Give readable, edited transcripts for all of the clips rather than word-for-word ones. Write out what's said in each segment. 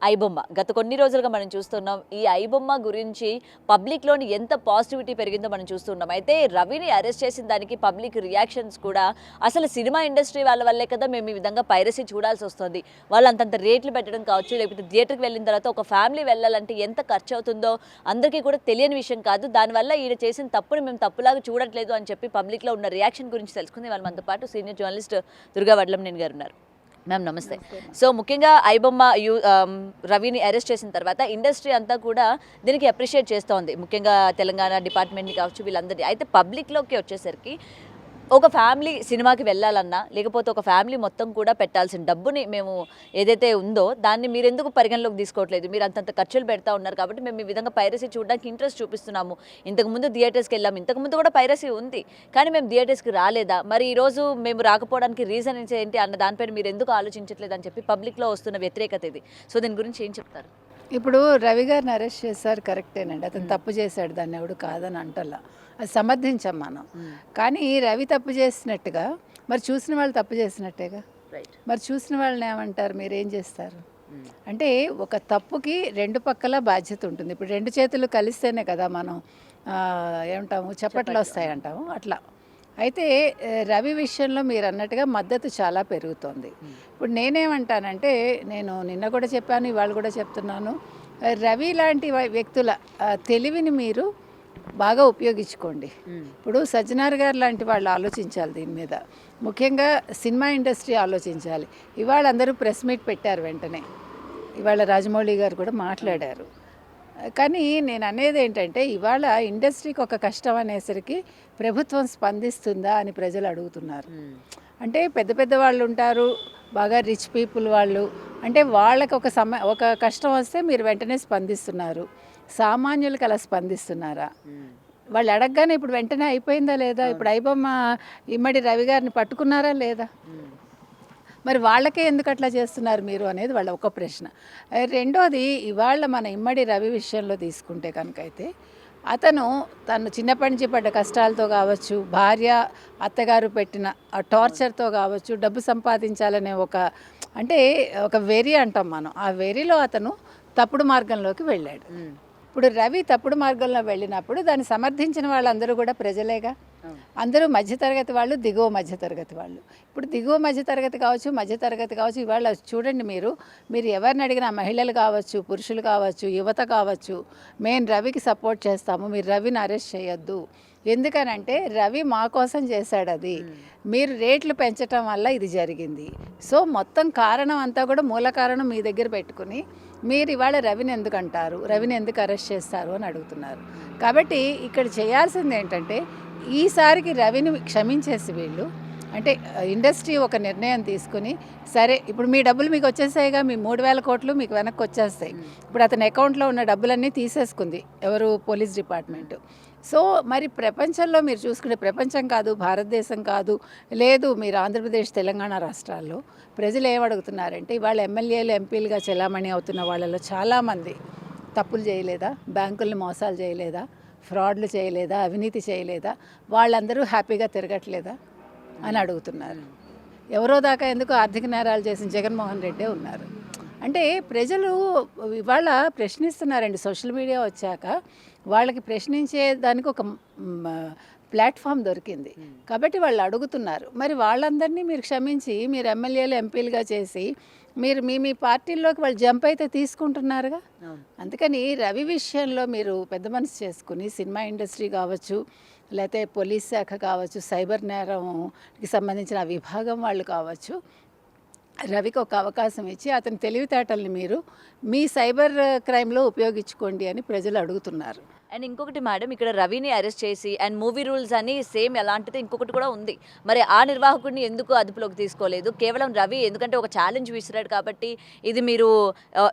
ఐబొమ్మ గత కొన్ని రోజులుగా మనం చూస్తున్నాం. ఈ ఐబొమ్మ గురించి పబ్లిక్‌లోని ఎంత పాజిటివిటీ పెరిగిందో మనం చూస్తున్నాం. అయితే రవిని అరెస్ట్ చేసిన దానికి పబ్లిక్ రియాక్షన్స్ కూడా అసలు సినిమా ఇండస్ట్రీ వాళ్ళ వల్లే కదా మేము ఈ విధంగా పైరసీ చూడాల్సొస్తుంది. వాళ్ళు అంతంత రేట్లు పెట్టడం కావచ్చు, లేకపోతే థియేటర్‌కి వెళ్ళిన తర్వాత ఒక ఫ్యామిలీ వెళ్ళాలంటే ఎంత ఖర్చవుతుందో అందరికీ కూడా తెలియని విషయం కాదు. దానివల్ల ఈయన చేసిన తప్పుని మేము తప్పులాగా చూడట్లేదు అని చెప్పి పబ్లిక్‌లో ఉన్న రియాక్షన్ గురించి తెలుసుకుంది. ఇవాళ మనతో పాటు సీనియర్ జర్నలిస్ట్ దుర్గా వడ్లంనేని గారు ఉన్నారు. మ్యామ్ నమస్తే. సో ముఖ్యంగా ఐబొమ్మ రవిని అరెస్ట్ చేసిన తర్వాత ఇండస్ట్రీ అంతా కూడా దీనికి అప్రిషియేట్ చేస్తోంది. ముఖ్యంగా తెలంగాణ డిపార్ట్మెంట్ని కావచ్చు వీళ్ళందరినీ. అయితే పబ్లిక్లోకి వచ్చేసరికి ఒక ఫ్యామిలీ సినిమాకి వెళ్ళాలన్నా లేకపోతే ఒక ఫ్యామిలీ మొత్తం కూడా పెట్టాల్సిన డబ్బుని మేము ఏదైతే ఉందో దాన్ని మీరు ఎందుకు పరిగణలోకి తీసుకోవట్లేదు, మీరు అంతంత ఖర్చులు పెడతా ఉన్నారు కాబట్టి మేము ఈ విధంగా పైరసీ చూడడానికి ఇంట్రెస్ట్ చూపిస్తున్నాము. ఇంతకుముందు థియేటర్స్కి వెళ్ళాము, ఇంతకుముందు కూడా పైరసీ ఉంది కానీ మేము థియేటర్స్కి రాలేదా, మరి ఈరోజు మేము రాకపోవడానికి రీజన్ ఏంటి అన్న దానిపైన మీరు ఎందుకు ఆలోచించట్లేదు అని చెప్పి పబ్లిక్లో వస్తున్న వ్యతిరేకత ఇది. సో దీని గురించి ఏం చెప్తారు? ఇప్పుడు రవి గారిని అరెస్ట్ చేశారు, కరెక్టేనండి. అతను తప్పు చేశాడు, దాన్ని ఎవడు కాదని అంటల్లా, అది సమర్థించాం మనం. కానీ రవి తప్పు చేసినట్టుగా మరి చూసిన వాళ్ళు తప్పు చేసినట్టేగా. మరి చూసిన వాళ్ళని ఏమంటారు, మీరు ఏం చేస్తారు? అంటే ఒక తప్పుకి రెండు పక్కల బాధ్యత ఉంటుంది. ఇప్పుడు రెండు చేతులు కలిస్తేనే కదా మనం ఏమంటాము, చప్పట్లు వస్తాయి అంటాము, అట్లా. అయితే రవి విషయంలో మీరు అన్నట్టుగా మద్దతు చాలా పెరుగుతోంది. ఇప్పుడు నేనేమంటానంటే, నేను నిన్న కూడా చెప్పాను, ఇవాళ కూడా చెప్తున్నాను, రవి లాంటి వ్యక్తుల తెలివిని మీరు బాగా ఉపయోగించుకోండి. ఇప్పుడు సజ్జనార్ గారు లాంటి వాళ్ళు ఆలోచించాలి దీని మీద. ముఖ్యంగా సినిమా ఇండస్ట్రీ ఆలోచించాలి. ఇవాళ అందరూ ప్రెస్ మీట్ పెట్టారు వెంటనే, ఇవాళ రాజమౌళి గారు కూడా మాట్లాడారు. కానీ నేను అనేది ఏంటంటే, ఇవాళ ఇండస్ట్రీకి ఒక కష్టం అనేసరికి ప్రభుత్వం స్పందిస్తుందా అని ప్రజలు అడుగుతున్నారు. అంటే పెద్ద పెద్ద వాళ్ళు ఉంటారు, బాగా రిచ్ పీపుల్ వాళ్ళు, అంటే వాళ్ళకి ఒక కష్టం వస్తే మీరు వెంటనే స్పందిస్తున్నారు. సామాన్యులకు అలా స్పందిస్తున్నారా? వాళ్ళు అడగగానే ఇప్పుడు వెంటనే అయిపోయిందా లేదా? ఇప్పుడు ఐబొమ్మ ఇమ్మడి రవి గారిని పట్టుకున్నారా లేదా? మరి వాళ్ళకే ఎందుకు అట్లా చేస్తున్నారు మీరు అనేది వాళ్ళ ఒక ప్రశ్న. రెండోది, ఇవాళ మన ఇమ్మడి రవి విషయంలో తీసుకుంటే కనుక అయితే, అతను తను చిన్నప్పటి నుంచి పడ్డ కష్టాలతో కావచ్చు, భార్య అత్తగారు పెట్టిన ఆ టార్చర్తో కావచ్చు, డబ్బు సంపాదించాలనే అంటే ఒక వెర్రి అంటాం మనం, ఆ వెర్రిలో అతను తప్పుడు మార్గంలోకి వెళ్ళాడు. ఇప్పుడు రవి తప్పుడు మార్గంలో వెళ్ళినప్పుడు దాన్ని సమర్థించిన వాళ్ళందరూ కూడా ప్రజలేగా. అందరూ మధ్యతరగతి వాళ్ళు, దిగువ మధ్యతరగతి వాళ్ళు. ఇప్పుడు దిగువ మధ్యతరగతి కావచ్చు, మధ్యతరగతి కావచ్చు, ఇవాళ చూడండి, మీరు ఎవరిని అడిగినా, మహిళలు కావచ్చు, పురుషులు కావచ్చు, యువత కావచ్చు, మేము రవికి సపోర్ట్ చేస్తాము, మీరు రవిని అరెస్ట్ చేయొద్దు. ఎందుకనంటే రవి మా కోసం చేశాడు, అది మీరు రేట్లు పెంచటం వల్ల ఇది జరిగింది. సో మొత్తం కారణం అంతా కూడా మూల కారణం మీ దగ్గర పెట్టుకుని మీరు ఇవాళ రవిని ఎందుకు అంటారు, రవిని ఎందుకు అరెస్ట్ చేస్తారు అని అడుగుతున్నారు. కాబట్టి ఇక్కడ చేయాల్సింది ఏంటంటే, ఈసారికి రవిని క్షమించేసి వీళ్ళు, అంటే ఇండస్ట్రీ ఒక నిర్ణయం తీసుకుని, సరే ఇప్పుడు మీ డబ్బులు మీకు వచ్చేసాయిగా, మీ 3,000 కోట్లు మీకు వెనక్కి వచ్చేస్తాయి. ఇప్పుడు అతని అకౌంట్లో ఉన్న డబ్బులన్నీ తీసేసుకుంది ఎవరు, పోలీస్ డిపార్ట్మెంటు. సో మరి ప్రపంచంలో మీరు చూసుకుంటే, ప్రపంచం కాదు, భారతదేశం కాదు, లేదు మీరు ఆంధ్రప్రదేశ్ తెలంగాణ రాష్ట్రాల్లో ప్రజలు ఏమడుగుతున్నారంటే, ఇవాళ ఎమ్మెల్యేలు ఎంపీలుగా చెలామణి అవుతున్న వాళ్ళలో చాలామంది తప్పులు చేయలేదా, బ్యాంకుల్ని మోసాలు చేయలేదా, ఫ్రాడ్లు చేయలేదా, అవినీతి చేయలేదా, వాళ్ళందరూ హ్యాపీగా తిరగట్లేదా అని అడుగుతున్నారు. ఎవరో దాకా ఎందుకు ఆర్థిక నేరాలు చేసిన జగన్మోహన్ రెడ్డే ఉన్నారు. అంటే ప్రజలు ఇవాళ ప్రశ్నిస్తున్నారండి. సోషల్ మీడియా వచ్చాక వాళ్ళకి ప్రశ్నించే దానికి ఒక ప్లాట్ఫామ్ దొరికింది కాబట్టి వాళ్ళు అడుగుతున్నారు. మరి వాళ్ళందరినీ మీరు క్షమించి, మీరు ఎమ్మెల్యేలు ఎంపీలుగా చేసి, మీరు మీ పార్టీల్లోకి వాళ్ళు జంప్ అయితే తీసుకుంటున్నారుగా. అందుకని రవి విషయంలో మీరు పెద్ద మనసు చేసుకుని, సినిమా ఇండస్ట్రీ కావచ్చు, లేకపోతే పోలీస్ శాఖ కావచ్చు, సైబర్ నేరంకి సంబంధించిన విభాగం వాళ్ళు కావచ్చు, రవికి ఒక అవకాశం ఇచ్చి అతని తెలివితేటల్ని మీరు మీ సైబర్ క్రైమ్లో ఉపయోగించుకోండి అని ప్రజలు అడుగుతున్నారు. అండ్ ఇంకొకటి మేడం, ఇక్కడ రవిని అరెస్ట్ చేసి అండ్ మూవీ రూల్స్ అని సేమ్ ఎలాంటిది ఇంకొకటి కూడా ఉంది. మరి ఆ నిర్వాహకుడిని ఎందుకు అదుపులోకి తీసుకోలేదు? కేవలం రవి ఎందుకంటే ఒక ఛాలెంజ్ విసిరాడు కాబట్టి, ఇది మీరు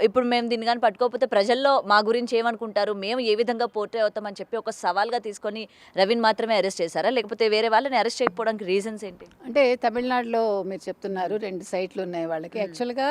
ఇప్పుడు మేము దీన్ని కానీ పట్టుకోకపోతే ప్రజల్లో మా గురించి ఏమనుకుంటారు, మేము ఏ విధంగా పోర్ట్రే అవుతామని చెప్పి ఒక సవాల్గా తీసుకొని రవిని మాత్రమే అరెస్ట్ చేశారా, లేకపోతే వేరే వాళ్ళని అరెస్ట్ చేయకపోవడానికి రీజన్స్ ఏంటి? అంటే తమిళనాడులో మీరు చెప్తున్నారు 2 సైట్లు ఉన్నాయి వాళ్ళకి. యాక్చువల్గా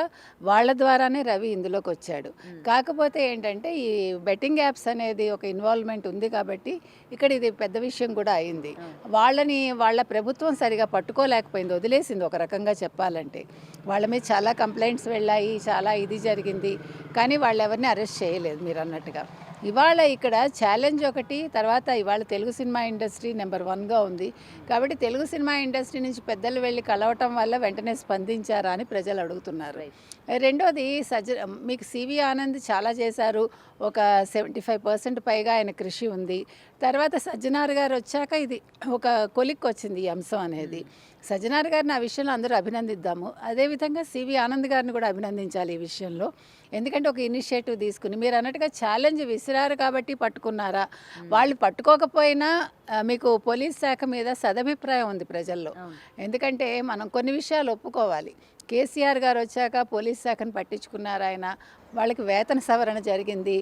వాళ్ళ ద్వారానే రవి ఇందులోకి వచ్చాడు. కాకపోతే ఏంటంటే, ఈ బెట్టింగ్ యాప్స్ అనేది ఒక ఇన్వాల్వ్ ఇన్వాల్వ్మెంట్ ఉంది కాబట్టి ఇక్కడ ఇది పెద్ద విషయం కూడా అయింది. వాళ్ళ ప్రభుత్వం సరిగా పట్టుకోలేకపోయింది, వదిలేసింది ఒక రకంగా చెప్పాలంటే. వాళ్ళ మీద చాలా కంప్లైంట్స్ వెళ్ళాయి, చాలా ఇది జరిగింది, కానీ వాళ్ళు ఎవరిని అరెస్ట్ చేయలేదు మీరు అన్నట్టుగా. ఇవాళ ఇక్కడ ఛాలెంజ్ ఒకటి, తర్వాత ఇవాళ తెలుగు సినిమా ఇండస్ట్రీ నెంబర్ 1గా ఉంది కాబట్టి తెలుగు సినిమా ఇండస్ట్రీ నుంచి పెద్దలు వెళ్ళి కలవటం వల్ల వెంటనే స్పందించారా అని ప్రజలు అడుగుతున్నారు. రెండోది మీకు సివి ఆనంద్ చాలా చేశారు, ఒక 75% పైగా ఆయన కృషి ఉంది. తర్వాత సజ్జనార్ గారు వచ్చాక ఇది ఒక కొలిక్కి వచ్చింది ఈ అంశం అనేది. సజ్జనార్ గారిని ఆ విషయంలో అందరూ అభినందిద్దాము. అదేవిధంగా సివి ఆనంద్ గారిని కూడా అభినందించాలి ఈ విషయంలో. ఎందుకంటే ఒక ఇనిషియేటివ్ తీసుకుని మీరు అన్నట్టుగా ఛాలెంజ్ విసిరారు కాబట్టి పట్టుకున్నారా, వాళ్ళు పట్టుకోకపోయినా మీకు పోలీస్ శాఖ మీద సదభిప్రాయం ఉంది ప్రజల్లో. ఎందుకంటే మనం కొన్ని విషయాలు ఒప్పుకోవాలి. కేసీఆర్ గారు వచ్చాక పోలీస్ శాఖను పట్టించుకున్నారు ఆయన, వాళ్ళకి వేతన సవరణ జరిగింది,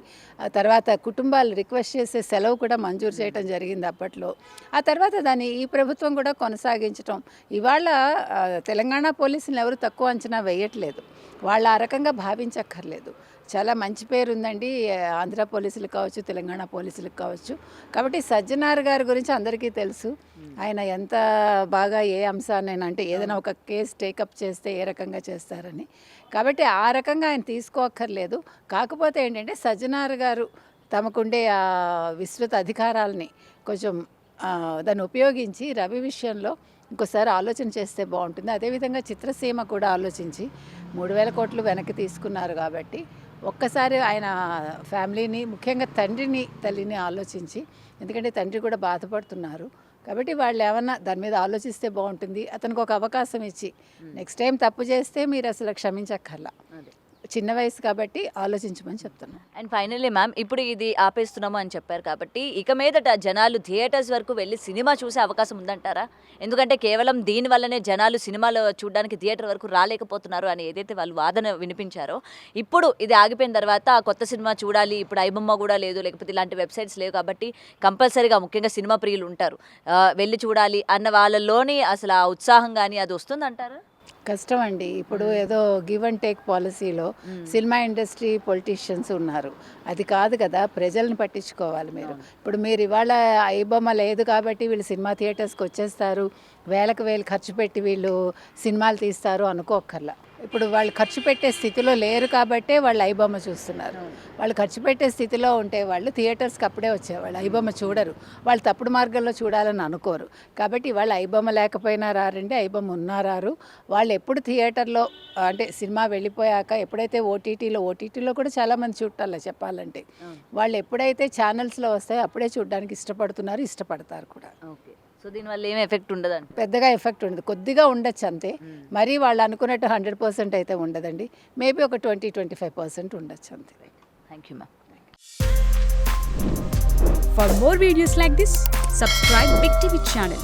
ఆ తర్వాత కుటుంబాలు రిక్వెస్ట్ చేసే సెలవు కూడా మంజూరు చేయడం జరిగింది అప్పట్లో. ఆ తర్వాత దాన్ని ఈ ప్రభుత్వం కూడా కొనసాగించటం. ఇవాళ తెలంగాణ పోలీసులను ఎవరు తక్కువ అంచనా వేయట్లేదు, వాళ్ళు ఆ రకంగా భావించక్కర్లేదు. చాలా మంచి పేరు ఉందండి ఆంధ్ర పోలీసులకు కావచ్చు, తెలంగాణ పోలీసులకు కావచ్చు. కాబట్టి సజ్జనార్ గారి గురించి అందరికీ తెలుసు, ఆయన ఎంత బాగా ఏ అంశాన్ని అంటే ఏదైనా ఒక కేసు టేకప్ చేస్తే ఏ రకంగా చేస్తారని. కాబట్టి ఆ రకంగా ఆయన తీసుకోక్కర్లేదు. కాకపోతే ఏంటంటే సజ్జనార్ గారు తమకుండే ఆ విస్తృత అధికారాలని కొంచెం దాన్ని ఉపయోగించి రవి విషయంలో ఇంకోసారి ఆలోచన చేస్తే బాగుంటుంది. అదేవిధంగా చిత్రసీమ కూడా ఆలోచించి 3,000 కోట్లు వెనక్కి తీసుకున్నారు కాబట్టి ఒక్కసారి ఆయన ఫ్యామిలీని, ముఖ్యంగా తండ్రిని తల్లిని ఆలోచించి, ఎందుకంటే తండ్రి కూడా బాధపడుతున్నారు కాబట్టి వాళ్ళు ఏమన్నా దాని మీద ఆలోచిస్తే బాగుంటుంది. అతనికి ఒక అవకాశం ఇచ్చి నెక్స్ట్ టైం తప్పు చేస్తే మీరు అసలు క్షమించక్కర్లా, చిన్న వయసు కాబట్టి ఆలోచించమని చెప్తున్నాను. అండ్ ఫైనల్లీ మ్యామ్, ఇప్పుడు ఇది ఆపేస్తున్నాము అని చెప్పారు కాబట్టి ఇక మీదట జనాలు థియేటర్స్ వరకు వెళ్ళి సినిమా చూసే అవకాశం ఉందంటారా? ఎందుకంటే కేవలం దీనివల్లనే జనాలు సినిమాలో చూడడానికి థియేటర్ వరకు రాలేకపోతున్నారు అని ఏదైతే వాళ్ళు వాదన వినిపించారో, ఇప్పుడు ఇది ఆగిపోయిన తర్వాత కొత్త సినిమా చూడాలి, ఇప్పుడు ఐబొమ్మ కూడా లేదు, లేకపోతే ఇలాంటి వెబ్సైట్స్ లేవు కాబట్టి కంపల్సరీగా ముఖ్యంగా సినిమా ప్రియులు ఉంటారు, వెళ్ళి చూడాలి అన్న వాళ్ళలోని అసలు ఆ ఉత్సాహం కానీ అది వస్తుందంటారా? కష్టం అండి. ఇప్పుడు ఏదో గివ్ అండ్ టేక్ పాలసీలో సినిమా ఇండస్ట్రీ పొలిటీషియన్స్ ఉన్నారు, అది కాదు కదా. ప్రజల్ని పట్టించుకోవాలి మీరు. ఇప్పుడు మీరు ఇవాళ ఐబొమ్మ లేదు కాబట్టి వీళ్ళు సినిమా థియేటర్స్కి వచ్చేస్తారు, వేలకు వేలు ఖర్చు పెట్టి వీళ్ళు సినిమాలు తీస్తారు అనుకోక్కర్లా. ఇప్పుడు వాళ్ళు ఖర్చు పెట్టే స్థితిలో లేరు కాబట్టే వాళ్ళు ఐబొమ్మ చూస్తున్నారు. వాళ్ళు ఖర్చు పెట్టే స్థితిలో ఉంటే వాళ్ళు థియేటర్స్కి అప్పుడే వచ్చేవాళ్ళు, ఐబొమ్మ చూడరు. వాళ్ళు తప్పుడు మార్గంలో చూడాలని అనుకోరు. కాబట్టి వాళ్ళు ఐబొమ్మ లేకపోయినా రారండి, ఐబొమ్మ ఉన్నా రారు. వాళ్ళు ఎప్పుడు థియేటర్లో అంటే సినిమా వెళ్ళిపోయాక ఎప్పుడైతే ఓటీటీలో కూడా చాలామంది చూడాలి చెప్పాలంటే, వాళ్ళు ఎప్పుడైతే ఛానల్స్లో వస్తాయో అప్పుడే చూడడానికి ఇష్టపడతారు కూడా. ఓకే, సో దీనివల్ల ఏం ఎఫెక్ట్ ఉండదండి? పెద్దగా ఎఫెక్ట్ ఉండదు, కొద్దిగా ఉండొచ్చు అంతే. మరీ వాళ్ళు అనుకున్నట్టు 100% అయితే ఉండదండి, మేబీ ఒక 20-25% ఉండొచ్చు అంతే. Thank you ma'am. For more videos like this, subscribe Big TV channel.